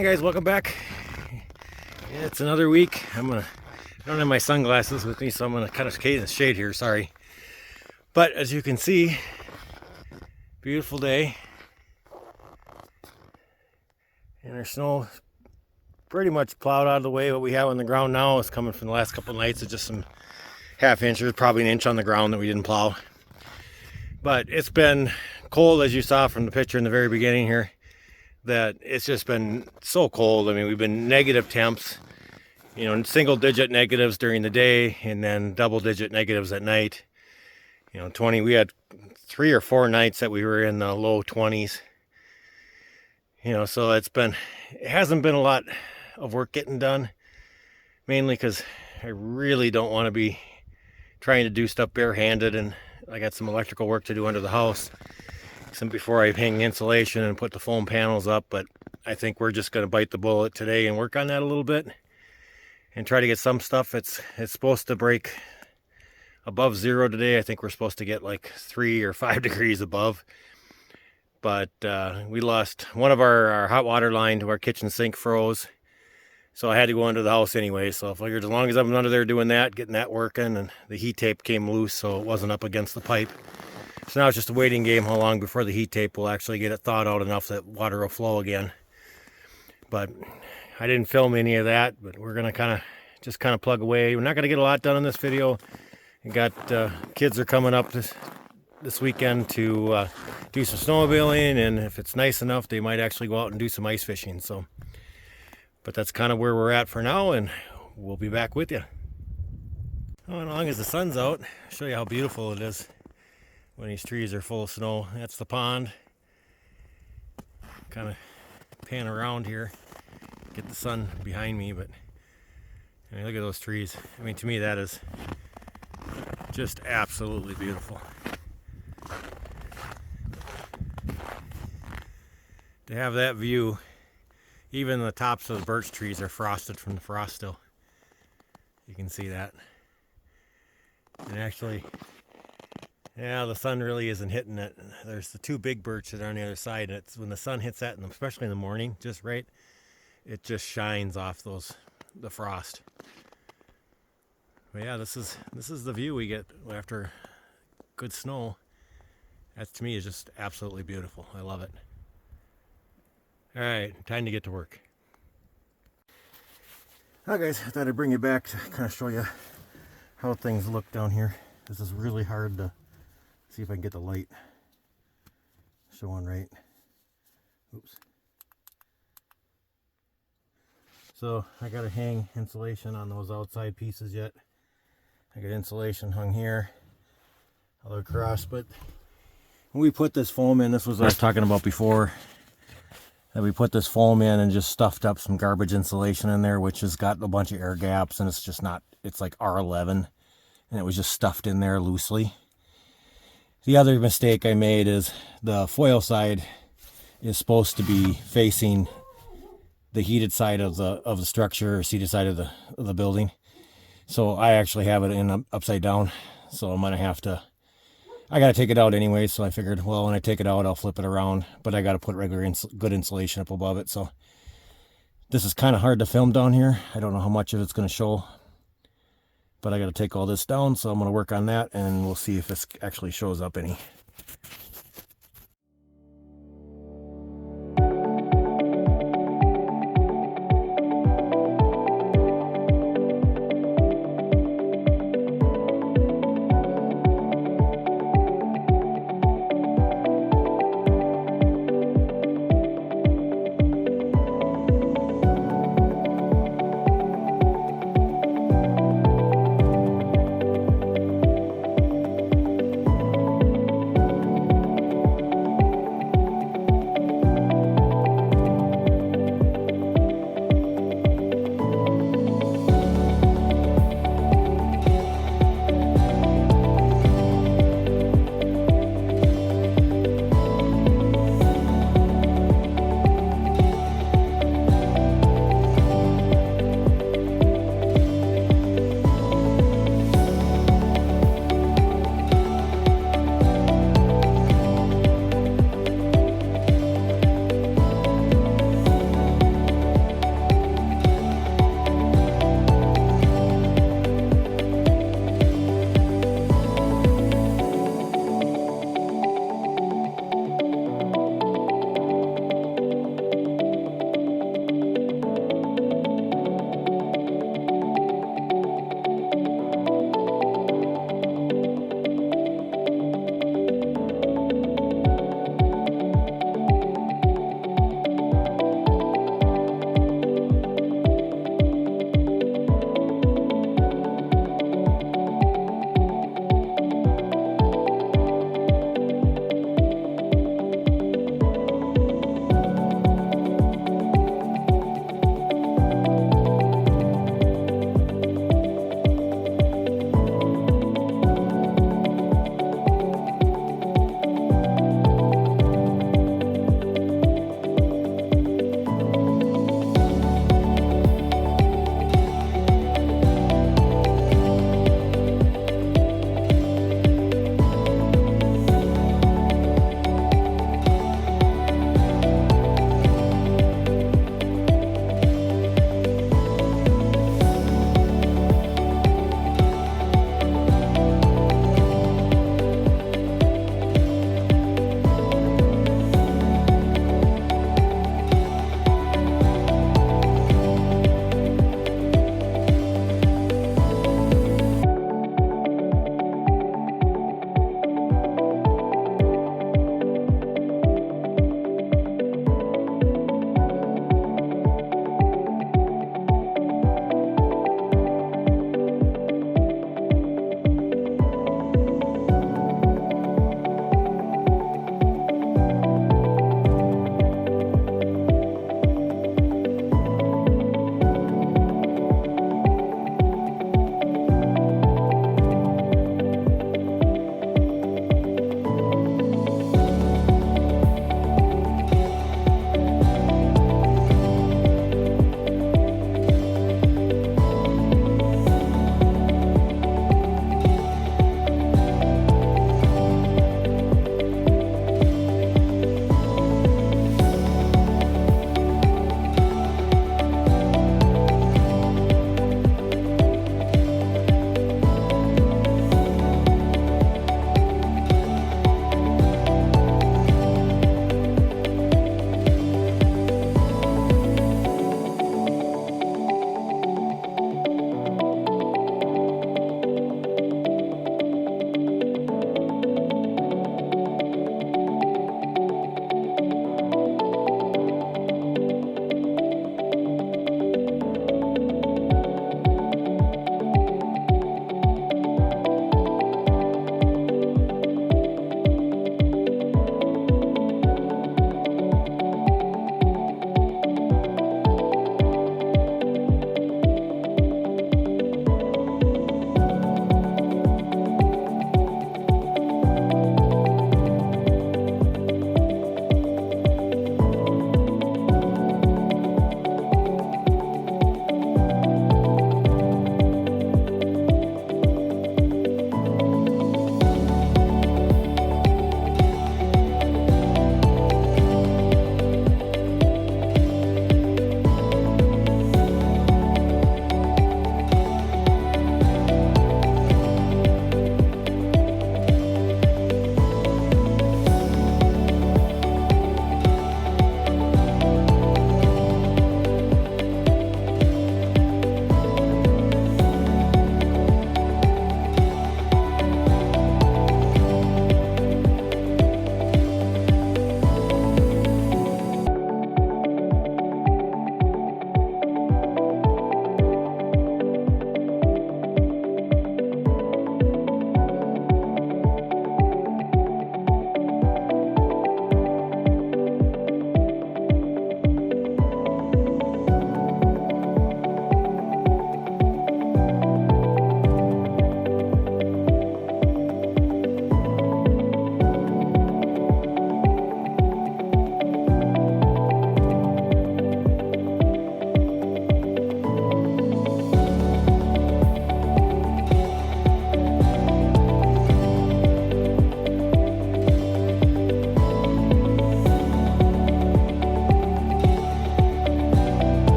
Hey guys, welcome back. Yeah, it's another week. I don't have my sunglasses with me, so I'm gonna cut a shade here, sorry. But as you can see, beautiful day. And our snow pretty much plowed out of the way. What we have on the ground now is coming from the last couple of nights. It's just some half inches, probably an inch on the ground that we didn't plow. But it's been cold, as you saw from the picture in the very beginning here, that it's just been so cold. I mean, we've been negative temps, single digit negatives during the day and then double digit negatives at night. 20, we had 3 or 4 nights that we were in the low 20s. So it hasn't been a lot of work getting done, mainly because I really don't want to be trying to do stuff barehanded, and I got some electrical work to do under the house before I hang insulation and put the foam panels up. But I think we're just going to bite the bullet today and work on that a little bit and try to get some stuff. It's supposed to break above 0 today. I think we're supposed to get like 3 or 5 degrees above. But we lost one of our hot water line to our kitchen sink froze. So I had to go under the house anyway. So I figured as long as I'm under there doing that, getting that working, and the heat tape came loose so it wasn't up against the pipe. So now it's just a waiting game how long before the heat tape will actually get it thawed out enough that water will flow again. But I didn't film any of that, but we're going to just plug away. We're not going to get a lot done in this video. We got kids are coming up this weekend to do some snowmobiling, and if it's nice enough, they might actually go out and do some ice fishing. So, but that's kind of where we're at for now, and we'll be back with you. Well, as long as the sun's out, I'll show you how beautiful it is when these trees are full of snow. That's the pond. Kind of pan around here, get the sun behind me, but I mean, look at those trees. I mean, to me, that is just absolutely beautiful. To have that view, even the tops of the birch trees are frosted from the frost still. You can see that. And actually, yeah, the sun really isn't hitting it. There's the 2 big birch that are on the other side, and it's when the sun hits that, and especially in the morning, just right, it just shines off the frost. But yeah, this is the view we get after good snow. That to me is just absolutely beautiful. I love it. All right, time to get to work. Hi guys, I thought I'd bring you back to kind of show you how things look down here. This is really hard to see if I can get the light showing right. Oops. So I got to hang insulation on those outside pieces yet. I got insulation hung here, all across, but when we put this foam in, this was what I was talking about before, that we put this foam in and just stuffed up some garbage insulation in there, which has got a bunch of air gaps, and it's just not, it's like R11, and it was just stuffed in there loosely. The other mistake I made is the foil side is supposed to be facing the heated side of the structure, or seated side of the building. So I actually have it in upside down. So I'm gonna I gotta take it out anyway. So I figured, well, when I take it out, I'll flip it around. But I gotta put regular good insulation up above it. So this is kind of hard to film down here. I don't know how much of it's gonna show, but I gotta take all this down. So I'm gonna work on that, and we'll see if this actually shows up any.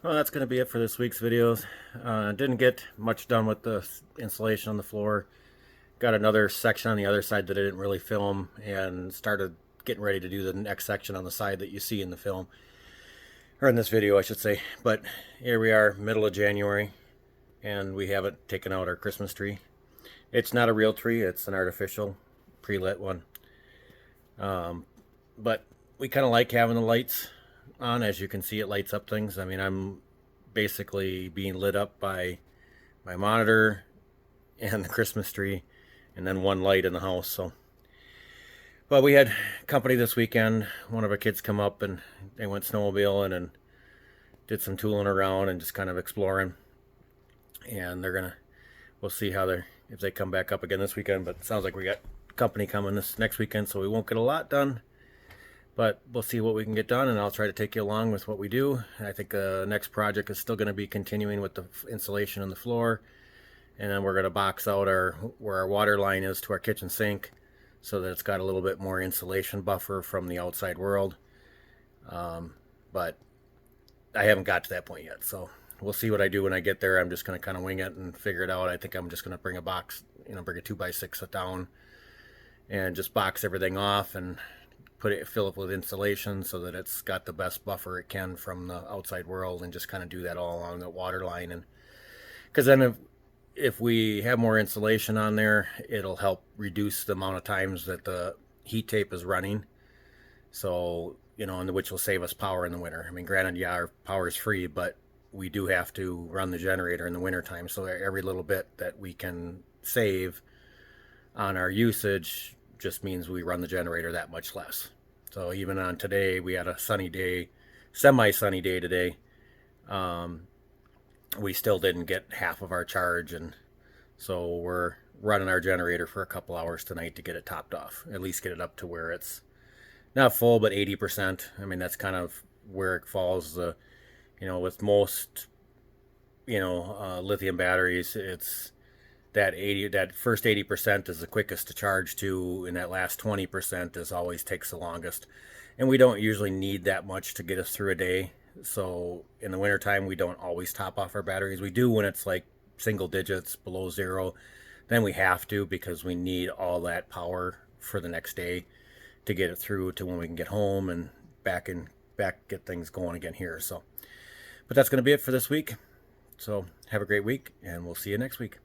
Well, that's going to be it for this week's videos. Didn't get much done with the insulation on the floor. Got another section on the other side that I didn't really film, and started getting ready to do the next section on the side that you see in the film, or in this video I should say. But here we are, middle of January, and we haven't taken out our Christmas tree. It's not a real tree, it's an artificial pre-lit one. But we kind of like having the lights on. As you can see, it lights up things. I mean, I'm basically being lit up by my monitor and the Christmas tree, and then one light in the house. So, but we had company this weekend. One of our kids come up and they went snowmobiling and did some tooling around and just kind of exploring. And we'll see how if they come back up again this weekend. But it sounds like we got company coming this next weekend, so we won't get a lot done. But we'll see what we can get done, and I'll try to take you along with what we do. And I think the next project is still going to be continuing with the insulation on the floor. And then we're going to box out where our water line is to our kitchen sink, so that it's got a little bit more insulation buffer from the outside world. But I haven't got to that point yet, so we'll see what I do when I get there. I'm just going to kind of wing it and figure it out. I think I'm just going to bring a box, bring a 2x6 down and just box everything off and fill it with insulation so that it's got the best buffer it can from the outside world, and just kind of do that all along the water line. And because then if we have more insulation on there, it'll help reduce the amount of times that the heat tape is running. So, and which will save us power in the winter. I mean, granted, yeah, our power is free, but we do have to run the generator in the winter time. So every little bit that we can save on our usage just means we run the generator that much less. So even on today, we had a sunny day, semi-sunny day today. We still didn't get half of our charge, and so we're running our generator for a couple hours tonight to get it topped off, at least get it up to where it's not full, but 80%. I mean, that's kind of where it falls. With most, lithium batteries, it's that first 80% is the quickest to charge to, and that last 20% is always takes the longest. And we don't usually need that much to get us through a day. So in the wintertime, we don't always top off our batteries. We do when it's like single digits below zero. Then we have to, because we need all that power for the next day to get it through to when we can get home and back get things going again here. So, but that's going to be it for this week. So have a great week, and we'll see you next week.